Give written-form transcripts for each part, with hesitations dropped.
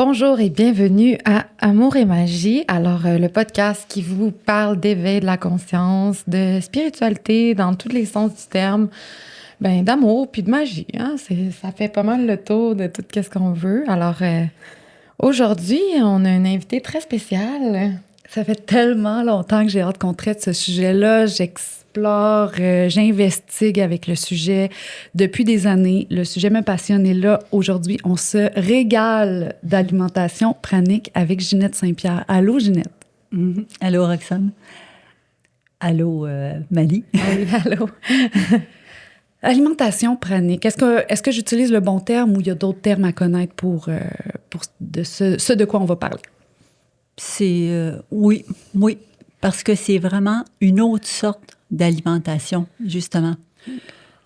Bonjour et bienvenue à Amour et Magie. Alors, le podcast qui vous parle d'éveil de la conscience, de spiritualité dans tous les sens du terme, d'amour puis de magie. Hein? Ça fait pas mal le tour de tout ce qu'on veut. Alors, aujourd'hui, on a un invité très spécial. Ça fait tellement longtemps que j'ai hâte qu'on traite ce sujet-là. J'explore, j'investigue avec le sujet depuis des années. Le sujet me passionne et là, aujourd'hui, on se régale d'alimentation pranique avec Ginette Saint-Pierre. Allô, Ginette? Mm-hmm. Allô, Roxane? Allô, Mali? Oui, allô. Alimentation pranique. Est-ce que j'utilise le bon terme ou il y a d'autres termes à connaître pour ce de quoi on va parler? Oui, parce que c'est vraiment une autre sorte d'alimentation, justement.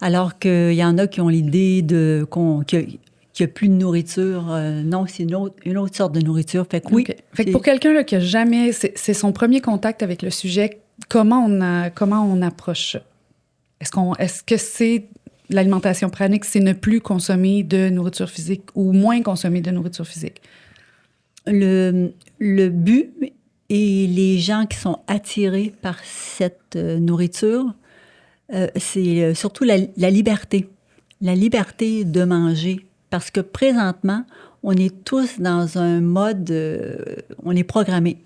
Alors qu'il y en a qui ont l'idée qu'il n'y a plus de nourriture. Non, c'est une autre sorte de nourriture. Fait que oui. Okay. Fait que pour quelqu'un là, qui a jamais... C'est son premier contact avec le sujet, comment on approche ça? Est-ce que c'est l'alimentation pranique, c'est ne plus consommer de nourriture physique ou moins consommer de nourriture physique? Le but et les gens qui sont attirés par cette nourriture, c'est surtout la liberté. La liberté de manger. Parce que présentement, on est tous dans un mode... on est programmé.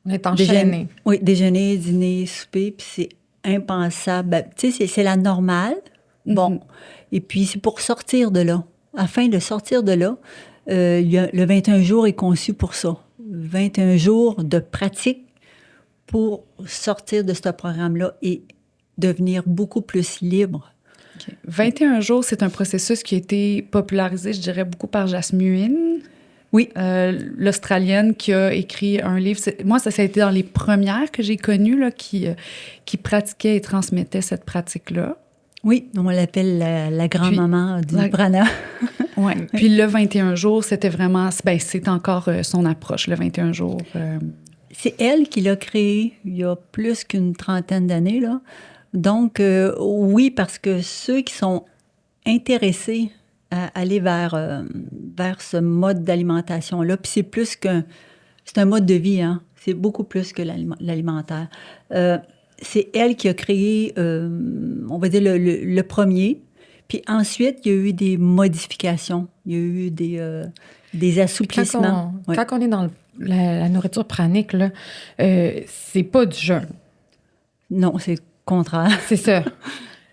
On est enchaîné. Oui, déjeuner, dîner, souper, puis c'est impensable. Tu sais, c'est la normale. Bon. Et puis, c'est pour sortir de là. Afin de sortir de là, le 21 jours est conçu pour ça. 21 jours de pratique pour sortir de ce programme-là et devenir beaucoup plus libre. Okay. 21 jours, c'est un processus qui a été popularisé, je dirais, beaucoup par Jasmine. Oui. L'Australienne qui a écrit un livre. Moi, ça a été dans les premières que j'ai connues là, qui pratiquaient et transmettaient cette pratique-là. Oui, on l'appelle la grand-maman du prana. Oui. Puis le 21 jours, c'était vraiment... c'est encore son approche, le 21 jours. C'est elle qui l'a créé il y a plus qu'une trentaine d'années, là. Donc, oui, parce que ceux qui sont intéressés à aller vers ce mode d'alimentation-là, puis c'est un mode de vie, hein. C'est beaucoup plus que l'alimentaire. C'est elle qui a créé, on va dire, le premier. Puis ensuite, il y a eu des modifications. Il y a eu des assouplissements. Quand on est dans la nourriture pranique, là, c'est pas du jeûne. Non, c'est le contraire. C'est ça.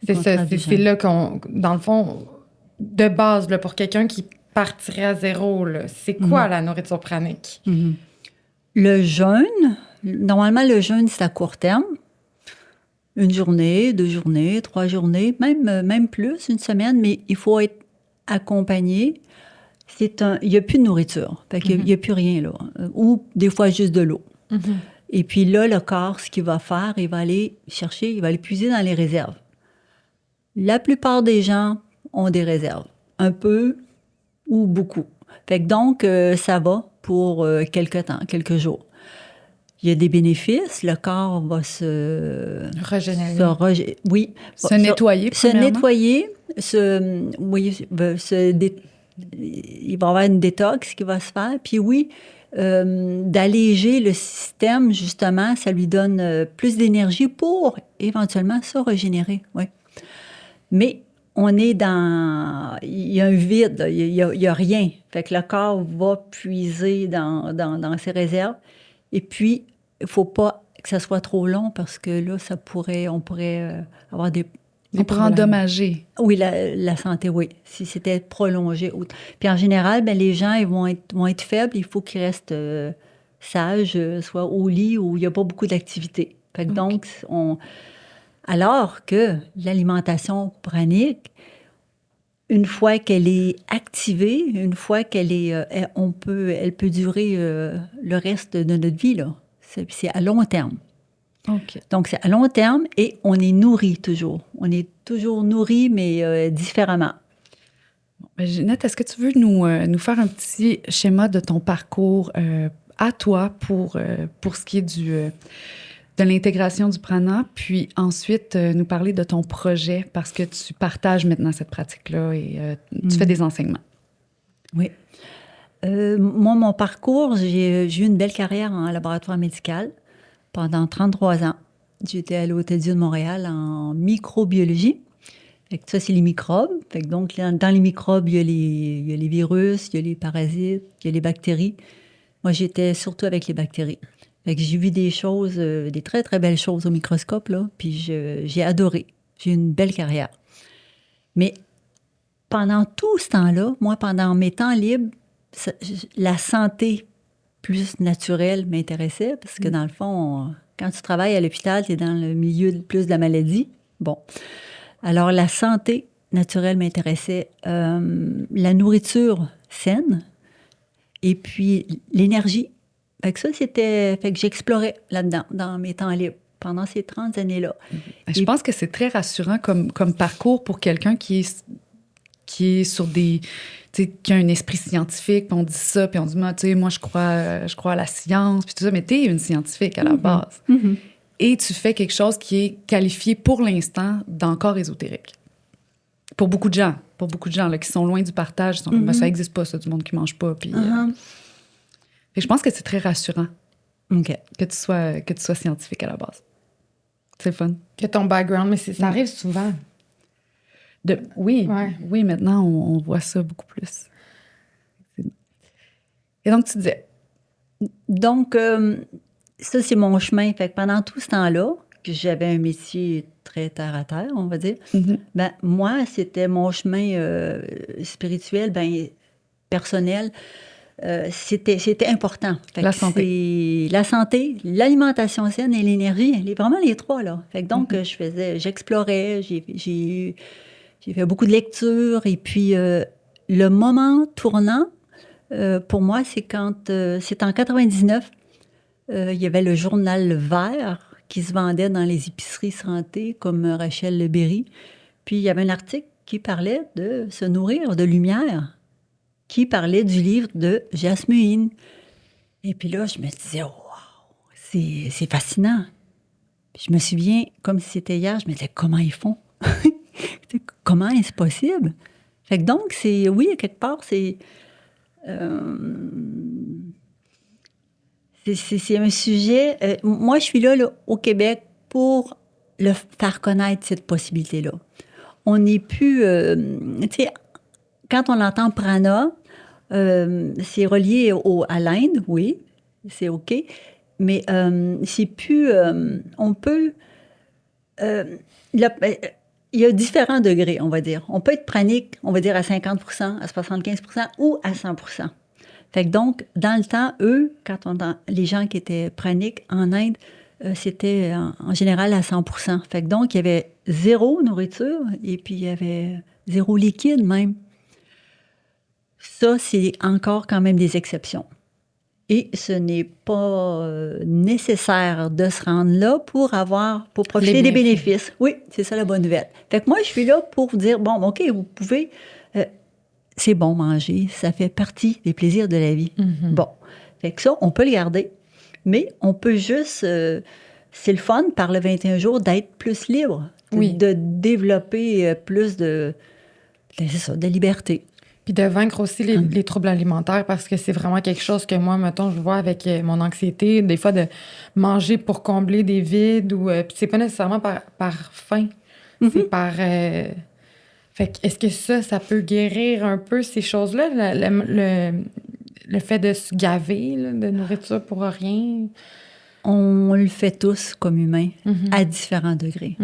C'est là qu'on... Dans le fond, de base, là, pour quelqu'un qui partirait à zéro, là, c'est quoi la nourriture pranique? Mm-hmm. Le jeûne, normalement, le jeûne, c'est à court terme. 1 journée, 2 journées, 3 journées, même plus, 1 semaine, mais il faut être accompagné. Il n'y a plus de nourriture, fait qu'il n'y a plus rien là. Ou des fois juste de l'eau. Mm-hmm. Et puis là, le corps, ce qu'il va faire, il va aller chercher, il va aller puiser dans les réserves. La plupart des gens ont des réserves, un peu ou beaucoup. Fait que donc, ça va pour quelques temps, quelques jours. Il y a des bénéfices. Le corps va se régénérer. Oui. Se nettoyer, se nettoyer. Il va y avoir une détox qui va se faire. Puis oui, d'alléger le système, justement, ça lui donne plus d'énergie pour éventuellement se régénérer. Oui. Mais on est dans... Il y a un vide, il y a rien. Fait que le corps va puiser dans ses réserves. Et puis, il ne faut pas que ça soit trop long parce que là, on pourrait avoir des pourrait endommager. Oui, la santé, oui. Si c'était prolongé. Puis en général, les gens ils vont être faibles. Il faut qu'ils restent sages, soit au lit où il n'y a pas beaucoup d'activité. Fait que donc, alors que l'alimentation pranique, une fois qu'elle est activée, une fois qu'elle est... elle peut durer le reste de notre vie, là. C'est à long terme. Okay. Donc, c'est à long terme et on est nourri toujours. On est toujours nourri, mais différemment. Ginette, est-ce que tu veux nous faire un petit schéma de ton parcours à toi pour ce qui est de l'intégration du prana, puis ensuite nous parler de ton projet parce que tu partages maintenant cette pratique-là et tu fais des enseignements. Oui. Moi, mon parcours, j'ai eu une belle carrière en laboratoire médical pendant 33 ans. J'étais à l'Hôtel Dieu de Montréal en microbiologie. Fait que ça, c'est les microbes. Fait que donc, dans les microbes, il y a les virus, il y a les parasites, il y a les bactéries. Moi, j'étais surtout avec les bactéries. Fait que j'ai vu des choses, des très, très belles choses au microscope, là, puis j'ai adoré. J'ai eu une belle carrière. Mais pendant tout ce temps-là, moi, pendant mes temps libres, la santé plus naturelle m'intéressait, parce que dans le fond, quand tu travailles à l'hôpital, tu es dans le milieu plus de la maladie. Bon. Alors, la santé naturelle m'intéressait, la nourriture saine, et puis l'énergie. Fait que ça, fait que j'explorais là-dedans, dans mes temps libres, pendant ces 30 années-là. Je pense que c'est très rassurant comme parcours pour quelqu'un qui est sur des... Tu sais, qui a un esprit scientifique, puis on dit ça, puis on dit, tu sais, moi, je crois à la science, puis tout ça, mais t'es une scientifique à la base. Mm-hmm. Et tu fais quelque chose qui est qualifié pour l'instant d'encore ésotérique. Pour beaucoup de gens là, qui sont loin du partage, ils sont comme, ça n'existe pas, ça, du monde qui ne mange pas. Puis, fait que je pense que c'est très rassurant que tu sois scientifique à la base. C'est le fun. Que ton background, mais ça arrive souvent. Oui, maintenant, on voit ça beaucoup plus. Et donc, tu disais... Donc, ça, c'est mon chemin. Fait que pendant tout ce temps-là, que j'avais un métier très terre-à-terre, on va dire, ben, moi, c'était mon chemin spirituel, personnel. C'était important. Fait la que santé. La santé, l'alimentation saine et l'énergie, vraiment les trois, là. Fait que donc, j'explorais, j'ai fait beaucoup de lectures, et puis le moment tournant, pour moi, c'est en 99, il y avait le journal Vert qui se vendait dans les épiceries santé, comme Rachel Le Berry. Puis il y avait un article qui parlait de se nourrir de lumière, qui parlait du livre de Jasmine. Et puis là, je me disais, wow, c'est fascinant. Puis je me souviens, comme si c'était hier, je me disais, comment ils font? Comment est-ce possible? Fait que donc, oui, quelque part, c'est un sujet... moi, je suis là, au Québec, pour le faire connaître, cette possibilité-là. On n'est plus... tu sais, quand on entend prana, c'est relié à l'Inde, oui, c'est OK, mais c'est plus... on peut... il y a différents degrés, on va dire. On peut être pranique, on va dire, à 50 à 75 ou à 100 Fait que donc, dans le temps, eux, les gens qui étaient praniques en Inde, c'était en général à 100 Fait que donc, il y avait zéro nourriture et puis il y avait zéro liquide même. Ça, c'est encore quand même des exceptions. Et ce n'est pas nécessaire de se rendre là pour profiter des bénéfices. Oui, c'est ça la bonne nouvelle. Fait que moi, je suis là pour vous dire, bon, OK, vous pouvez... c'est bon manger, ça fait partie des plaisirs de la vie. Bon, fait que ça, on peut le garder, mais on peut juste... c'est le fun, par le 21 jours, d'être plus libre, de développer plus de liberté. Puis de vaincre aussi les troubles alimentaires, parce que c'est vraiment quelque chose que moi, mettons, je vois avec mon anxiété, des fois de manger pour combler des vides, ou puis c'est pas nécessairement par faim, c'est par... Fait que est-ce que ça peut guérir un peu ces choses-là, le fait de se gaver là, de nourriture pour rien? On le fait tous comme humains, à différents degrés.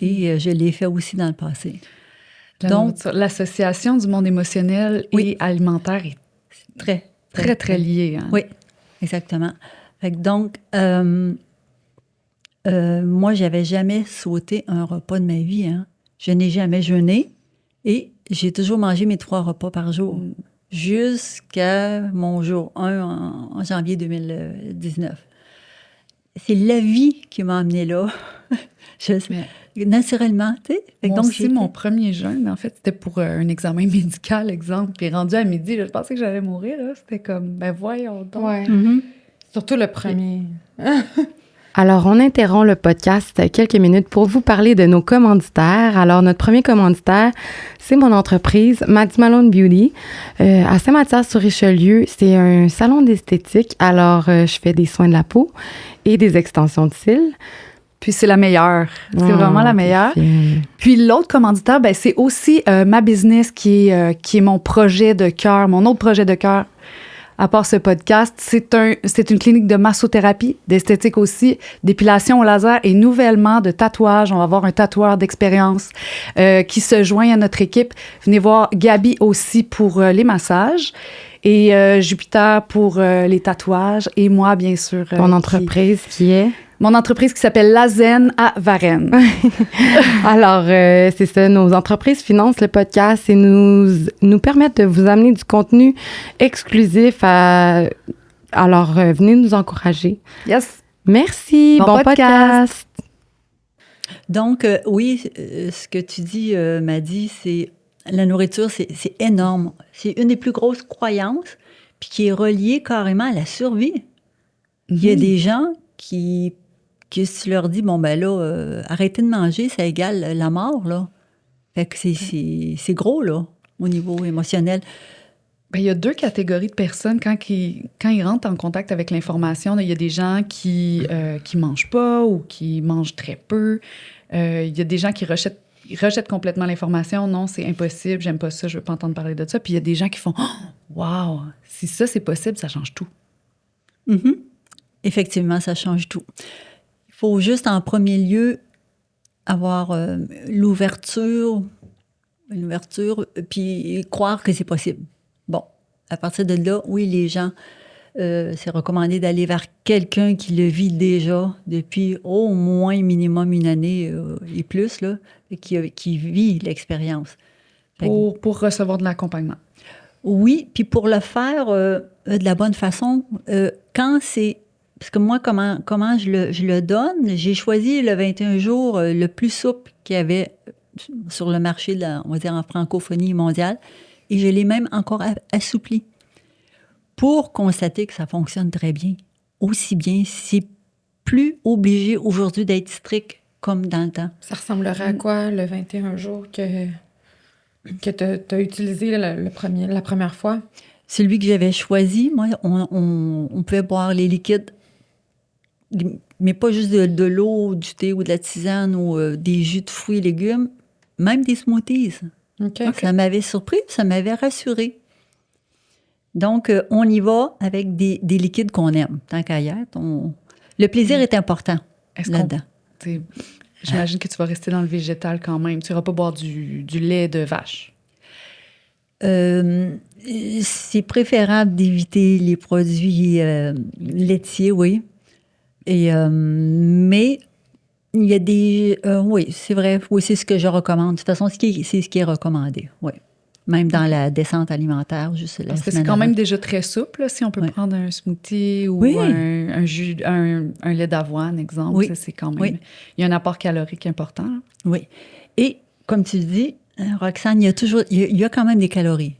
Et je l'ai fait aussi dans le passé. Donc, l'association du monde émotionnel et alimentaire est très liée. Hein? Oui, exactement. Fait que donc, moi, j'avais jamais sauté un repas de ma vie. Hein. Je n'ai jamais jeûné et j'ai toujours mangé mes 3 repas par jour jusqu'à mon jour 1 en janvier 2019. C'est la vie qui m'a amenée là. Naturellement, tu sais. Moi donc, aussi, mon premier jeûne, en fait, c'était pour un examen médical, exemple. Puis rendu à midi, je pensais que j'allais mourir. Là. C'était comme, voyons donc. Ouais. Surtout le premier. Alors, on interrompt le podcast quelques minutes pour vous parler de nos commanditaires. Alors, notre premier commanditaire, c'est mon entreprise, Maddie Malone Beauty, à Saint-Mathias-sur-Richelieu. C'est un salon d'esthétique. Alors, je fais des soins de la peau et des extensions de cils. Puis c'est la meilleure. C'est vraiment la meilleure. Puis l'autre commanditaire, ben, c'est aussi ma business qui est mon projet de cœur, mon autre projet de cœur. À part ce podcast, c'est une clinique de massothérapie, d'esthétique aussi, d'épilation au laser et nouvellement de tatouage. On va avoir un tatoueur d'expérience qui se joint à notre équipe. Venez voir Gabi aussi pour les massages et Jupiter pour les tatouages et moi, bien sûr. Mon entreprise qui est... Mon entreprise qui s'appelle La Zen à Varennes. Alors, c'est ça, nos entreprises financent le podcast et nous permettent de vous amener du contenu exclusif. Alors, venez nous encourager. Yes. Merci. Bon podcast. Donc, oui, ce que tu dis, Maddie, c'est la nourriture, c'est énorme. C'est une des plus grosses croyances, puis qui est reliée carrément à la survie. Il y a des gens qui si tu leur dis, bon, ben là, arrêtez de manger, ça égale la mort, là. Fait que c'est gros, là, au niveau émotionnel. Bien, il y a deux catégories de personnes quand ils rentrent en contact avec l'information. Il y a des gens qui mangent pas ou qui mangent très peu. Il y a des gens qui rejettent complètement l'information. Non, c'est impossible, j'aime pas ça, je veux pas entendre parler de ça. Puis il y a des gens qui font, oh, wow, si ça, c'est possible, ça change tout. Mm-hmm. Effectivement, ça change tout. Il faut juste, en premier lieu, avoir l'ouverture, puis croire que c'est possible. Bon, à partir de là, oui, les gens, c'est recommandé d'aller vers quelqu'un qui le vit déjà depuis au moins minimum une année et plus, là, et qui vit l'expérience. Pour recevoir de l'accompagnement. Oui, puis pour le faire de la bonne façon, quand c'est... Parce que moi, comment je le donne? J'ai choisi le 21 jours le plus souple qu'il y avait sur le marché, on va dire en francophonie mondiale, et je l'ai même encore assoupli pour constater que ça fonctionne très bien. Aussi bien, c'est plus obligé aujourd'hui d'être strict comme dans le temps. Ça ressemblerait à quoi, le 21 jours que tu as utilisé la première fois? Celui que j'avais choisi, moi, on pouvait boire les liquides, mais pas juste de l'eau, du thé ou de la tisane ou des jus de fruits et légumes, même des smoothies. Okay. Ça m'avait surpris, ça m'avait rassuré. Donc, on y va avec des liquides qu'on aime, tant qu'à y être. Le plaisir est important là-dedans. J'imagine que tu vas rester dans le végétal quand même. Tu n'iras pas boire du lait de vache. C'est préférable d'éviter les produits laitiers, oui. Mais il y a des... oui, c'est vrai. Oui, c'est ce que je recommande. De toute façon, c'est ce qui est recommandé, oui. Même dans la descente alimentaire, juste la Parce que c'est quand même déjà très souple, là, si on peut prendre un smoothie ou un jus, un lait d'avoine, exemple. Oui. Ça, c'est quand même... Il y a un apport calorique important. Là. Oui. Et, comme tu dis, Roxane, il y a quand même des calories.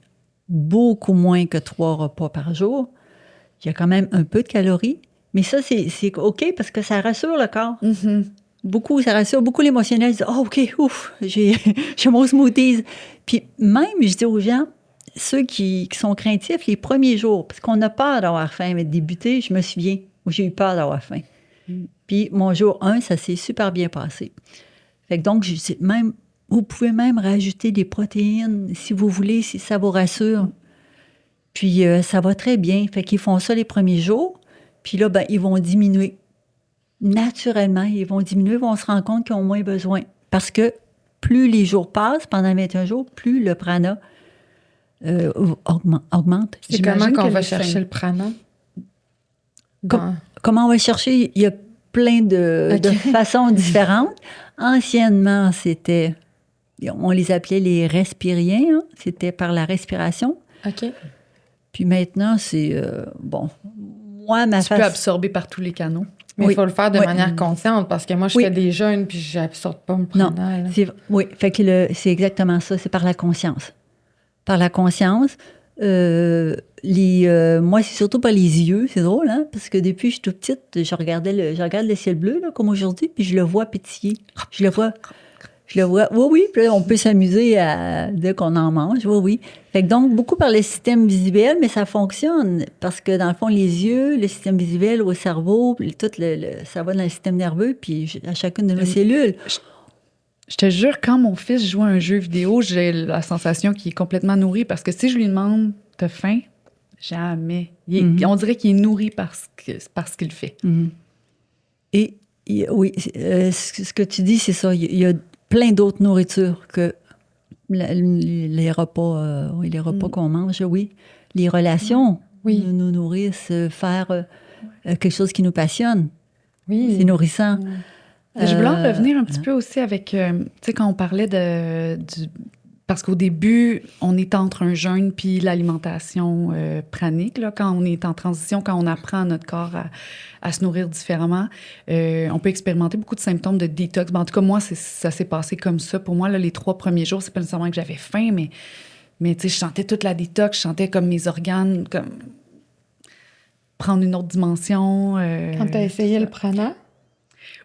Beaucoup moins que 3 repas par jour. Il y a quand même un peu de calories. Mais ça, c'est OK parce que ça rassure le corps. Mm-hmm. Ça rassure beaucoup l'émotionnel. Ils disent, oh, OK, ouf, j'ai mon smoothies. Puis même, je dis aux gens, ceux qui sont craintifs, les premiers jours, parce qu'on a peur d'avoir faim, mais débuter, je me souviens, moi, j'ai eu peur d'avoir faim. Puis mon jour 1, ça s'est super bien passé. Fait que donc, vous pouvez même rajouter des protéines, si vous voulez, si ça vous rassure. Puis ça va très bien. Fait qu'ils font ça les premiers jours. Puis là, ben, ils vont diminuer. Naturellement, ils vont se rendre compte qu'ils ont moins besoin. Parce que plus les jours passent, pendant 21 jours, plus le prana augmente. C'est comment qu'on va chercher le prana? Comment on va le chercher? Il y a plein de façons différentes. Anciennement, on les appelait les respiriens. Hein? C'était par la respiration. OK. Puis maintenant, c'est... moi, tu peux absorber par tous les canaux. Mais il faut le faire de manière consciente parce que moi, je fais des jeûnes puis j'absorbe pas mon prana. Oui, fait que c'est exactement ça. C'est par la conscience. Par la conscience, Moi, c'est surtout par les yeux. C'est drôle, hein? Parce que depuis que je suis toute petite, je regarde le ciel bleu, là, comme aujourd'hui, puis je le vois pétiller. Je le vois. Oui, oui. Puis là, on peut s'amuser dès qu'on en mange. Oui, oui. Fait que donc, beaucoup par le système visuel, mais ça fonctionne. Parce que, dans le fond, les yeux, le système visuel au cerveau, puis tout ça va dans le système nerveux, puis à chacune de nos cellules. Je te jure, quand mon fils joue à un jeu vidéo, j'ai la sensation qu'il est complètement nourri parce que si je lui demande « T'as faim? » Jamais. On dirait qu'il est nourri par ce qu'il fait. Mm-hmm. Et oui, ce que tu dis, c'est ça. Il y a plein d'autres nourritures que les repas, les repas qu'on mange, oui. Les relations nous nourrissent, faire quelque chose qui nous passionne. Oui. C'est nourrissant. Je voulais en revenir un petit peu aussi avec, tu sais, quand on parlait parce qu'au début, on est entre un jeûne puis l'alimentation pranique, là, quand on est en transition, quand on apprend à notre corps à se nourrir différemment, on peut expérimenter beaucoup de symptômes de détox. En tout cas, moi, ça s'est passé comme ça. Pour moi, là, les 3 premiers jours, c'est pas nécessairement que j'avais faim, mais tu sais, je sentais toute la détox, je sentais comme mes organes comme prendre une autre dimension. Quand tu as essayé le prana?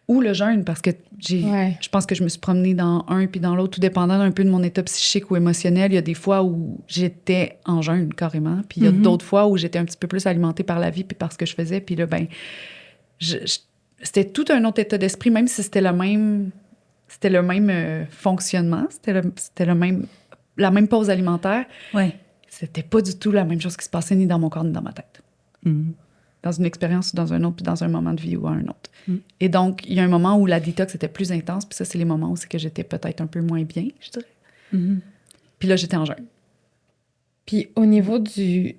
Ou le jeûne, parce que je pense que je me suis promenée dans un puis dans l'autre, tout dépendant un peu de mon état psychique ou émotionnel. Il y a des fois où j'étais en jeûne carrément, puis il y a d'autres fois où j'étais un petit peu plus alimentée par la vie puis par ce que je faisais. Puis là, c'était tout un autre état d'esprit, même si c'était le même fonctionnement, c'était la même pause alimentaire. Ouais. C'était pas du tout la même chose qui se passait ni dans mon corps ni dans ma tête. Dans une expérience ou dans un autre, puis dans un moment de vie ou à un autre. Et donc, il y a un moment où la détox était plus intense, puis ça, c'est les moments où c'est que j'étais peut-être un peu moins bien, je dirais. Puis là, j'étais en jeûne. Puis au niveau du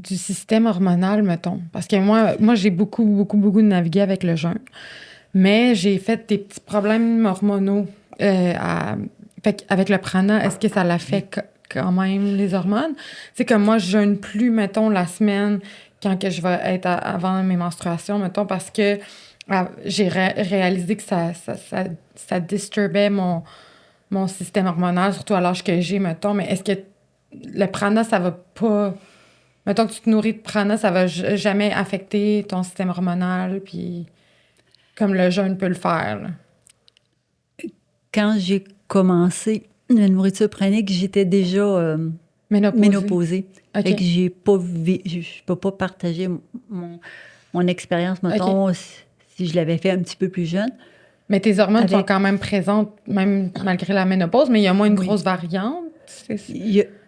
système hormonal, mettons, parce que moi j'ai beaucoup navigué avec le jeûne, mais j'ai fait des petits problèmes hormonaux. Fait avec le prana, est-ce que ça l'affecte quand même les hormones? C'est comme moi, je jeûne plus, mettons, la semaine quand que je vais être avant mes menstruations, mettons, parce que j'ai réalisé que ça disturbait mon système hormonal, surtout à l'âge que j'ai, mettons. Mais est-ce que le prana, ça va pas... Mettons que tu te nourris de prana, ça va jamais affecter ton système hormonal, puis comme le jeûne peut le faire, là. Quand j'ai commencé la nourriture pranique, j'étais déjà... ménopausée. Okay. Fait que je peux pas partager mon expérience, mettons, si je l'avais fait un petit peu plus jeune. Mais tes hormones sont quand même présentes, même malgré la ménopause, mais il y a moins une grosse variante.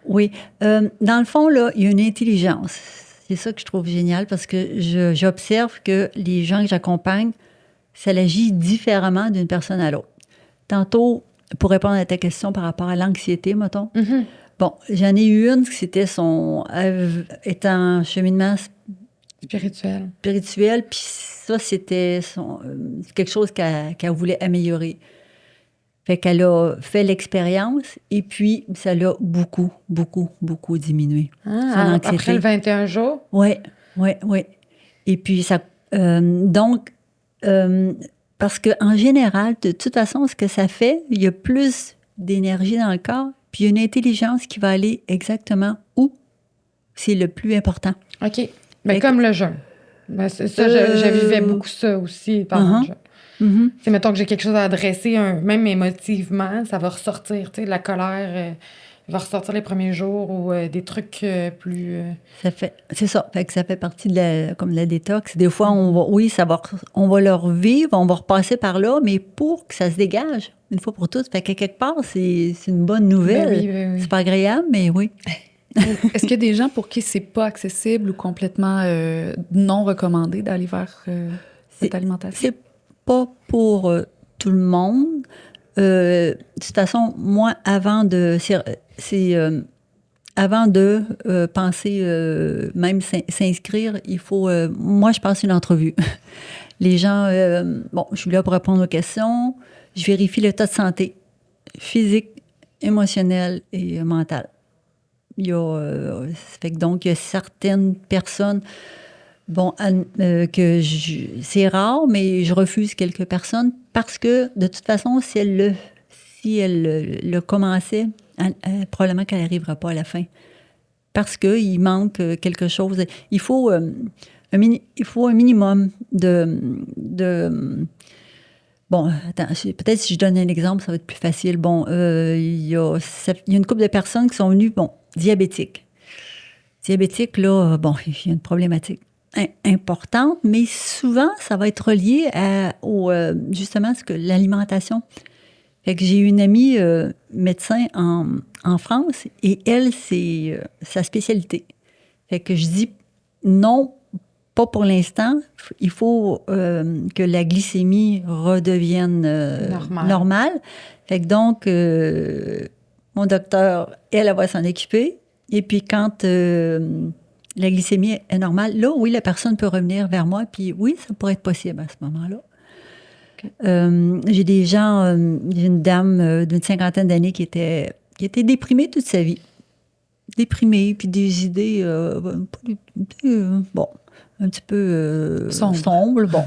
Oui. Dans le fond, là, il y a une intelligence. C'est ça que je trouve génial parce que j'observe que les gens que j'accompagne, ça agit différemment d'une personne à l'autre. Tantôt, pour répondre à ta question par rapport à l'anxiété, mettons, bon, j'en ai eu une, c'était étant en cheminement spirituel, puis ça, c'était quelque chose qu'elle voulait améliorer. Fait qu'elle a fait l'expérience, et puis ça l'a beaucoup diminué. Son anxiété. Après le 21 jours? Oui. Et puis, ça... parce qu'en général, de toute façon, ce que ça fait, il y a plus d'énergie dans le corps, puis il y a une intelligence qui va aller exactement où c'est le plus important. OK. Ben, comme le jeûne. Ben, ça, je vivais beaucoup ça aussi pendant le jeûne. C'est, mettons que j'ai quelque chose à adresser, même émotivement, ça va ressortir, tu sais, la colère va ressortir les premiers jours ou des trucs plus... C'est ça. Fait que ça fait partie de la détox. Des fois, on va le revivre, on va repasser par là, mais pour que ça se dégage, une fois pour toutes. Fait que quelque part, c'est une bonne nouvelle. Ben oui. C'est pas agréable, mais oui. Est-ce qu'il y a des gens pour qui c'est pas accessible ou complètement non recommandé d'aller vers cette alimentation? C'est pas pour tout le monde. De toute façon, moi, avant de penser même s'inscrire, il faut... moi, je passe une entrevue. Les gens... je suis là pour répondre aux questions. Je vérifie l'état de santé physique, émotionnel et mental. Donc, il y a certaines personnes... c'est rare, mais je refuse quelques personnes parce que, de toute façon, si elle le commençait, probablement qu'elle n'arrivera pas à la fin. parce qu'il manque quelque chose. Il faut un minimum de bon, attends, peut-être si je donne un exemple, ça va être plus facile. Bon, il y a une couple de personnes qui sont venues, bon, diabétiques. Diabétiques, là, bon, il y a une problématique importante, mais souvent, ça va être relié justement, l'alimentation. Fait que j'ai une amie médecin en France et elle, c'est sa spécialité. Fait que je dis non, pas pour l'instant. Il faut que la glycémie redevienne normale. Fait que donc, mon docteur, elle va s'en occuper. Et puis quand la glycémie est normale, là, oui, la personne peut revenir vers moi. Puis oui, ça pourrait être possible à ce moment-là. J'ai des gens, j'ai une dame d'une 50aine d'années qui était déprimée toute sa vie. Déprimée, puis des idées, bon, un petit peu sombres, bon.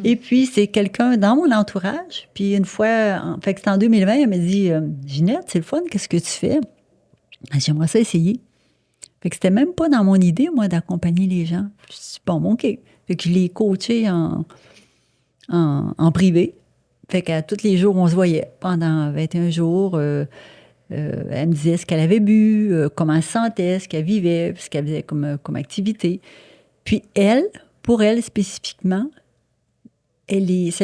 Et puis, c'est quelqu'un dans mon entourage, puis une fois, fait que c'était en 2020, elle m'a dit, Ginette, c'est le fun, qu'est-ce que tu fais? J'aimerais ça essayer. Fait que c'était même pas dans mon idée, moi, d'accompagner les gens. Je dis, bon, OK. Fait que je l'ai coaché en privé. Fait qu'à tous les jours, on se voyait. Pendant 21 jours, elle me disait ce qu'elle avait bu, comment elle se sentait, ce qu'elle vivait, ce qu'elle faisait comme activité. Puis elle, pour elle spécifiquement, ça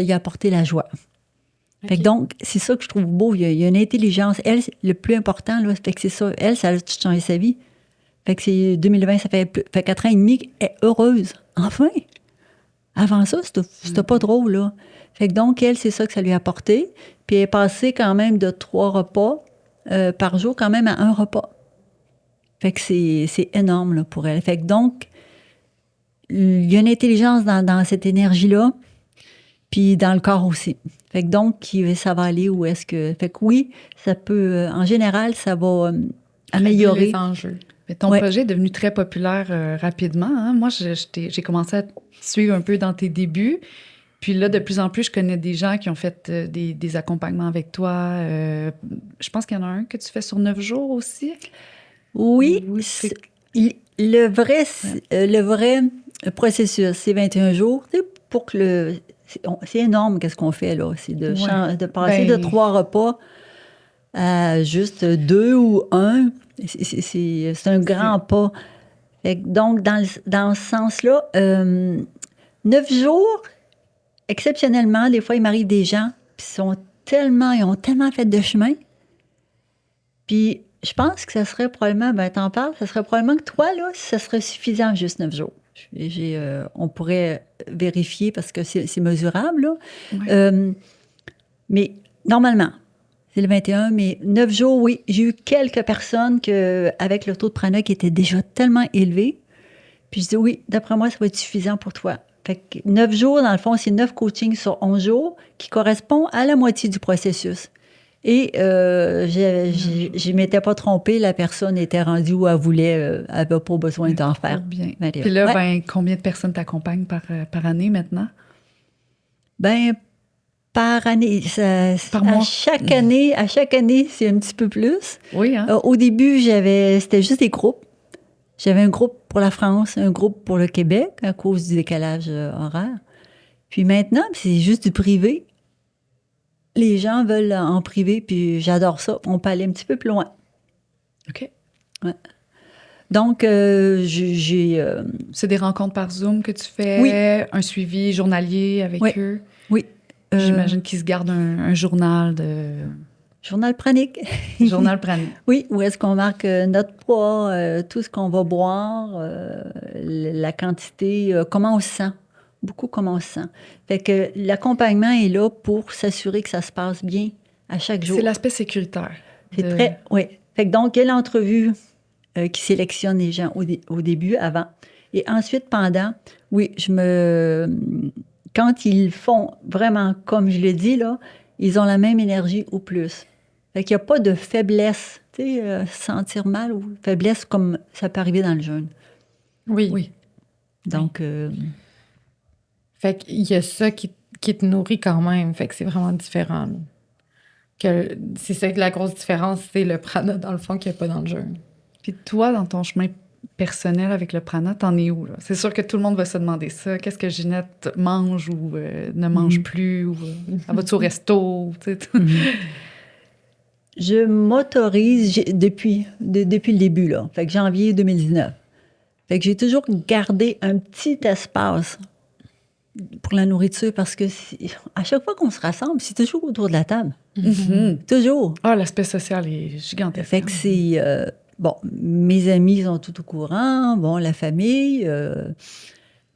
lui a apporté la joie. Okay. Fait que donc, c'est ça que je trouve beau. Il y a une intelligence. Elle, le plus important, là, fait que c'est ça. Elle, ça a changé sa vie. Fait que c'est 2020, ça fait 4 ans et demi qu'elle est heureuse. Enfin! Avant ça, c'était pas drôle, là. Fait que donc, elle, c'est ça que ça lui a apporté. Puis elle est passée quand même de 3 repas par jour quand même à 1 repas. Fait que c'est énorme, là, pour elle. Fait que donc, il y a une intelligence dans cette énergie-là, puis dans le corps aussi. Fait que donc, ça va aller où est-ce que... Fait que oui, ça peut... en général, ça va améliorer. Les enjeux. Mais ton projet est devenu très populaire rapidement. Hein? Moi, j'ai commencé à te suivre un peu dans tes débuts. Puis là, de plus en plus, je connais des gens qui ont fait des accompagnements avec toi. Je pense qu'il y en a un que tu fais sur 9 jours aussi. Oui. Le vrai processus, c'est 21 jours. Pour que c'est énorme qu'est-ce qu'on fait là. C'est de passer de 3 repas à juste 2 ou 1. C'est un grand pas. Donc, dans ce sens-là, 9 jours, exceptionnellement, des fois, il m'arrive des gens, puis ils ont tellement fait de chemin. Puis, je pense que ça serait probablement, t'en parles, ça serait probablement que toi, là, ça serait suffisant juste 9 jours. On pourrait vérifier parce que c'est mesurable, là. Ouais. Mais normalement, c'est le 21, mais 9 jours, oui. J'ai eu quelques personnes avec le taux de prana qui était déjà tellement élevé. Puis je dis, oui, d'après moi, ça va être suffisant pour toi. Fait que 9 jours, dans le fond, c'est 9 coachings sur 11 jours qui correspond à la moitié du processus. Et je ne m'étais pas trompée, la personne était rendue où elle voulait, elle n'avait pas besoin d'en faire. Bien. Puis là, combien de personnes t'accompagnent par année maintenant? Par année, par mois. À chaque année, c'est un petit peu plus. Oui, hein? Au début, c'était juste des groupes. J'avais un groupe pour la France, un groupe pour le Québec, à cause du décalage horaire. Puis maintenant, c'est juste du privé. Les gens veulent en privé, puis j'adore ça. On peut aller un petit peu plus loin. OK. Ouais. Donc, j'ai... C'est des rencontres par Zoom que tu fais? Oui. Un suivi journalier avec eux? Oui. J'imagine qu'ils se gardent un journal de... Journal pranique. Journal pranique. Oui, où est-ce qu'on marque notre poids, tout ce qu'on va boire, la quantité, comment on se sent. Beaucoup comment on se sent. Fait que l'accompagnement est là pour s'assurer que ça se passe bien à chaque jour. C'est l'aspect sécuritaire. Oui. Fait que donc, il y a l'entrevue qui sélectionne les gens au début, avant. Et ensuite, pendant, oui, quand ils font vraiment, comme je le dis, là, ils ont la même énergie ou plus. Fait qu'il n'y a pas de faiblesse, tu sais, sentir mal ou faiblesse comme ça peut arriver dans le jeûne. Oui. Donc... Fait qu'il y a ça qui te nourrit quand même. Fait que c'est vraiment différent. C'est ça que la grosse différence, c'est le prana, dans le fond, qu'il n'y a pas dans le jeûne. Puis toi, dans ton chemin personnel avec le prana, t'en es où, là? C'est sûr que tout le monde va se demander ça. Qu'est-ce que Ginette mange ou ne mange plus? Ou elle va-tu au resto? Tu sais, Je m'autorise depuis le début, là. Fait que janvier 2019. Fait que j'ai toujours gardé un petit espace pour la nourriture parce que à chaque fois qu'on se rassemble, c'est toujours autour de la table. Toujours. Ah, l'aspect social est gigantesque. Fait que c'est... bon, mes amis sont tout au courant, bon, la famille...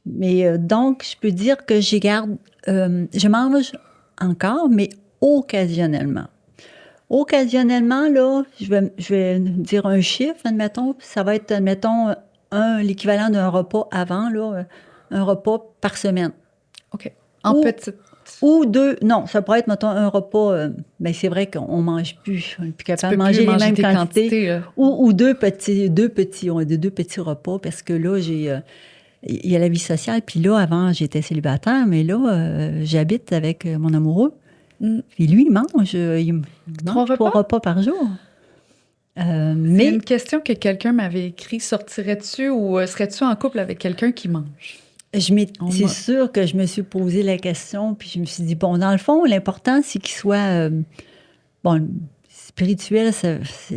mais donc, je peux dire que je mange encore, mais occasionnellement. Occasionnellement, là, je vais dire un chiffre, admettons, puis ça va être, admettons, l'équivalent d'un repas avant, là, un repas par semaine. OK. En petite... Ou deux, non, ça pourrait être, mettons, un repas, mais c'est vrai qu'on mange plus, on n'est plus capable de manger les mêmes quantités. Ou deux petits repas, parce que là, il y a la vie sociale, puis là, avant, j'étais célibataire, mais là, j'habite avec mon amoureux. Puis lui, il mange 3 repas par jour. Mais une question que quelqu'un m'avait écrit, sortirais-tu ou serais-tu en couple avec quelqu'un qui mange? C'est sûr que je me suis posé la question, puis je me suis dit, bon, dans le fond, l'important, c'est qu'il soit... bon, spirituel,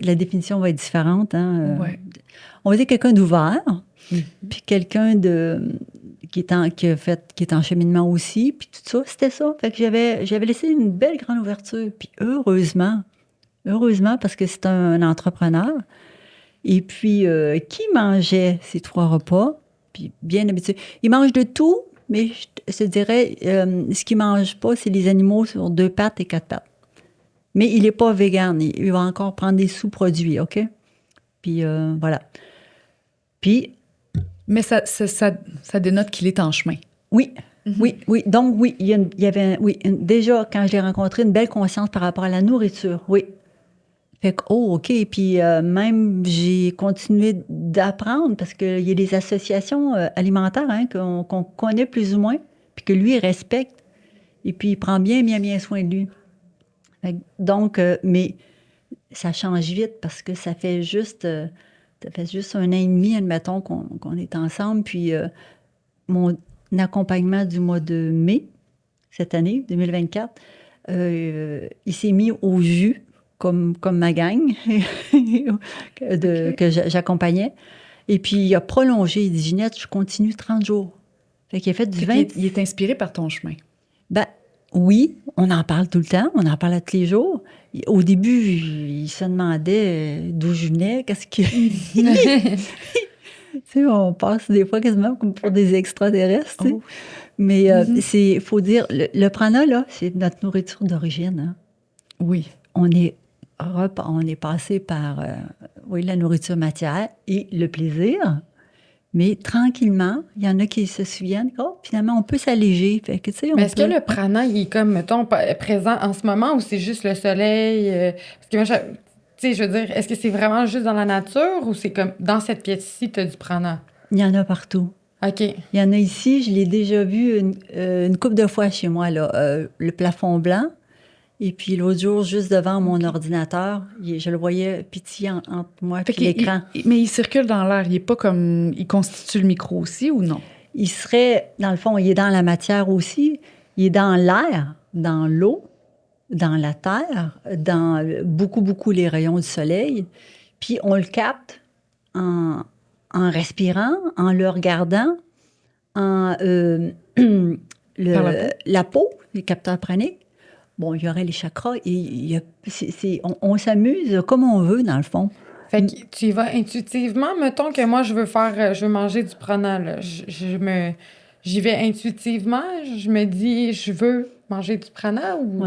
la définition va être différente. Hein? On va dire quelqu'un d'ouvert, puis quelqu'un qui est en cheminement aussi, puis tout ça, c'était ça. Fait que j'avais laissé une belle grande ouverture. Puis heureusement, parce que c'est un entrepreneur, et puis qui mangeait ces 3 repas, puis bien habitué. Il mange de tout, mais je te dirais, ce qu'il mange pas, c'est les animaux sur 2 pattes et 4 pattes. Mais il n'est pas vegan, il va encore prendre des sous-produits, OK? Puis voilà. Puis... Mais ça dénote qu'il est en chemin. Oui, oui. Donc, oui, il y avait, déjà, quand je l'ai rencontré, une belle conscience par rapport à la nourriture, oui. Fait que, OK. Puis même, j'ai continué d'apprendre parce qu'il y a des associations alimentaires qu'on connaît plus ou moins, puis que lui, il respecte. Et puis, il prend bien soin de lui. Fait que, donc, mais ça change vite parce que ça fait juste 1 an et demi, admettons, qu'on est ensemble. Puis mon accompagnement du mois de mai, cette année, 2024, il s'est mis au jus, comme ma gang que j'accompagnais. Et puis, il a prolongé. Il dit, Ginette, je continue 30 jours. Fait qu'il a fait du 20... Il est inspiré par ton chemin. Ben, oui, on en parle tout le temps, on en parle à tous les jours. Au début, il se demandait d'où je venais, qu'est-ce que... Tu sais, on passe des fois quasiment comme pour des extraterrestres, tu sais. Mais il faut dire, le prana, là, c'est notre nourriture d'origine. Hein. Oui. On est passé par, la nourriture matière et le plaisir. Mais tranquillement, il y en a qui se souviennent, finalement, on peut s'alléger. Fait que, mais est-ce que le prana, il est comme, mettons, présent en ce moment ou c'est juste le soleil? Parce que moi, tu sais, je veux dire, est-ce que c'est vraiment juste dans la nature ou c'est comme dans cette pièce-ci, tu as du prana? Il y en a partout. OK. Il y en a ici, je l'ai déjà vu une couple de fois chez moi, là, le plafond blanc. Et puis l'autre jour, juste devant mon ordinateur, je le voyais pétiller entre moi et l'écran. Mais il circule dans l'air. Il n'est pas comme... Il constitue le micro aussi ou non? Il serait, dans le fond, il est dans la matière aussi. Il est dans l'air, dans l'eau, dans la terre, dans beaucoup les rayons du soleil. Puis on le capte en respirant, en le regardant, en la peau, les capteurs praniques. Bon, il y aurait les chakras. On s'amuse comme on veut, dans le fond. Fait que tu y vas intuitivement. Mettons que moi, je veux manger du prana. Là. J'y vais intuitivement. Je me dis, je veux manger du prana ou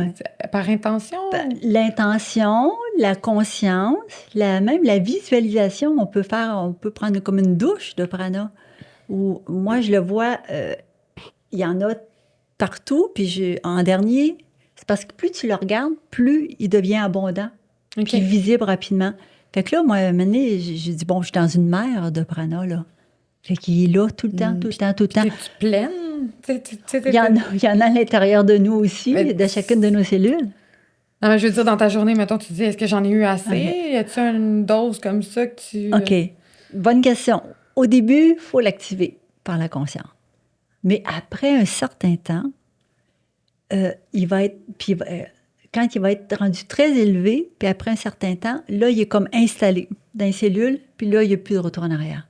par intention? L'intention, la conscience, même la visualisation, on peut prendre comme une douche de prana. Où, moi, je le vois, il y en a partout. Puis en dernier... C'est parce que plus tu le regardes, plus il devient abondant, puis visible rapidement. Fait que là, moi, à un moment donné, j'ai dit, bon, je suis dans une mer de prana, là. Fait qu'il est là tout le temps. Es-tu pleine? Il y en a à l'intérieur de nous aussi, de chacune de nos cellules. Non, mais je veux dire, dans ta journée, mettons, tu dis, est-ce que j'en ai eu assez? OK. Y a-tu une dose comme ça que tu... OK. Bonne question. Au début, il faut l'activer par la conscience. Mais après un certain temps, il va être... Puis, quand il va être rendu très élevé, puis après un certain temps, là, il est comme installé dans les cellules, puis là, il n'y a plus de retour en arrière.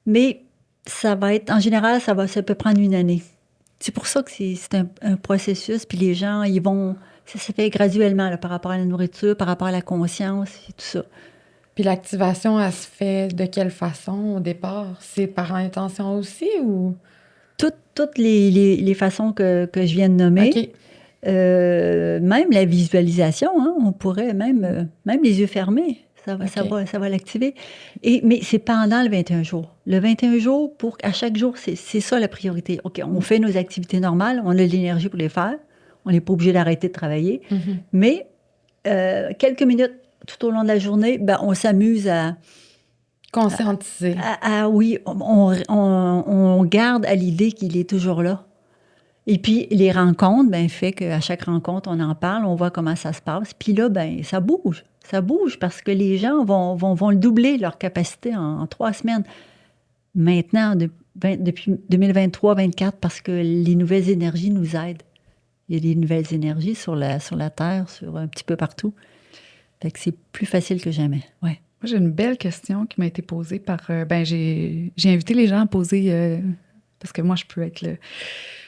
Mais ça va être... En général, ça peut prendre une année. C'est pour ça que c'est un processus, puis les gens, ils vont... Ça se fait graduellement là, par rapport à la nourriture, par rapport à la conscience et tout ça. Puis l'activation, elle se fait de quelle façon au départ? C'est par intention aussi ou... Toutes les façons que je viens de nommer, OK. même la visualisation, hein, on pourrait même les yeux fermés, ça va l'activer. Mais c'est pendant le 21 jours. Le 21 jours, à chaque jour, c'est ça la priorité. OK, on fait nos activités normales, on a de l'énergie pour les faire, on n'est pas obligé d'arrêter de travailler, mais quelques minutes tout au long de la journée, ben, on s'amuse à... Conscientiser. Oui, on garde à l'idée qu'il est toujours là. Et puis, les rencontres, ben, fait qu'à chaque rencontre, on en parle, on voit comment ça se passe. Puis là, ben, ça bouge. Ça bouge parce que les gens vont le doubler, leur capacité, en 3 semaines. Maintenant, depuis 2023-2024, parce que les nouvelles énergies nous aident. Il y a des nouvelles énergies sur la Terre, sur un petit peu partout. Fait que c'est plus facile que jamais. Ouais. Moi, j'ai une belle question qui m'a été posée par... j'ai invité les gens à poser... parce que moi, je peux être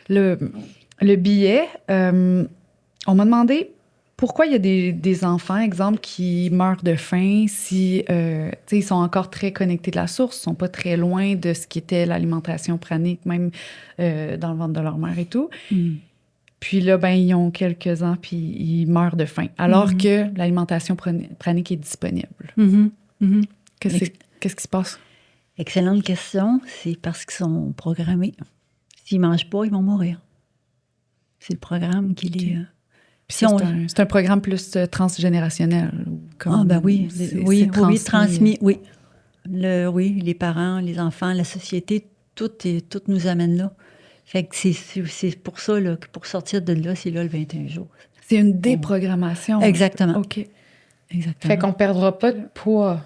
le billet. On m'a demandé pourquoi il y a des enfants, exemple, qui meurent de faim si ils sont encore très connectés de la source, ils ne sont pas très loin de ce qui était l'alimentation pranique, même dans le ventre de leur mère et tout. Puis là, ben, ils ont quelques ans, puis ils meurent de faim, alors que l'alimentation pranique est disponible. Qu'est-ce qui se passe? Excellente question. C'est parce qu'ils sont programmés. S'ils ne mangent pas, ils vont mourir. C'est le programme qui les... Puis c'est un programme plus transgénérationnel. Ben oui. Oui, transmis. Oui. Oui, les parents, les enfants, la société, tout nous amène là. Fait que c'est pour ça là, que pour sortir de là, c'est là le 21 jours. C'est une déprogrammation. Exactement. OK. Exactement. Fait qu'on ne perdra pas de poids.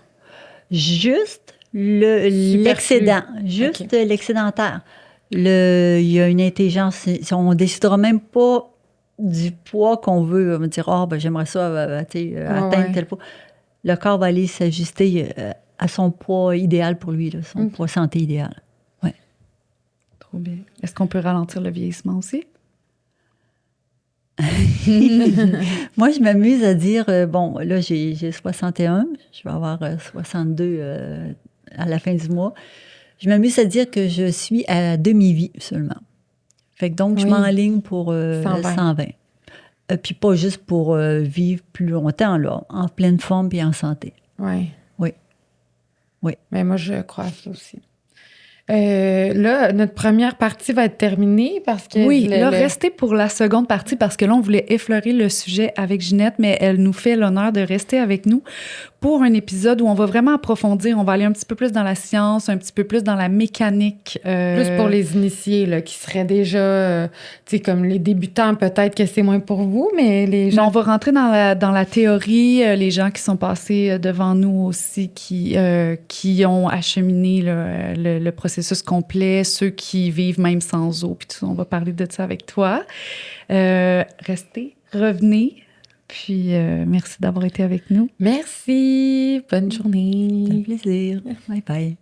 Juste l'excédent. Juste l'excédentaire. Il y a une intelligence. On ne décidera même pas du poids qu'on veut. On va dire, j'aimerais ça atteindre tel poids. Le corps va aller s'ajuster à son poids idéal pour lui, là, son poids santé idéal. Ouais. Trop bien. Est-ce qu'on peut ralentir le vieillissement aussi? Moi, je m'amuse à dire, là, j'ai 61, je vais avoir 62 à la fin du mois. Je m'amuse à dire que je suis à demi-vie seulement. Fait que donc, je m'enligne pour 120. Puis pas juste pour vivre plus longtemps, là, en pleine forme et en santé. Oui. Oui. Mais moi, je crois à ça aussi. Là, notre première partie va être terminée parce que... Oui, restez pour la seconde partie parce que là, on voulait effleurer le sujet avec Ginette, mais elle nous fait l'honneur de rester avec nous pour un épisode où on va vraiment approfondir. On va aller un petit peu plus dans la science, un petit peu plus dans la mécanique. Plus pour les initiés, là, qui seraient déjà... tu sais, comme les débutants, peut-être que c'est moins pour vous, mais les gens... Mais on va rentrer dans la théorie, les gens qui sont passés devant nous aussi, qui ont acheminé le processus complet, ceux qui vivent même sans eau, puis tout ça, on va parler de ça avec toi. Restez, revenez, puis merci d'avoir été avec nous. Merci, bonne journée. C'est un plaisir. Bye bye.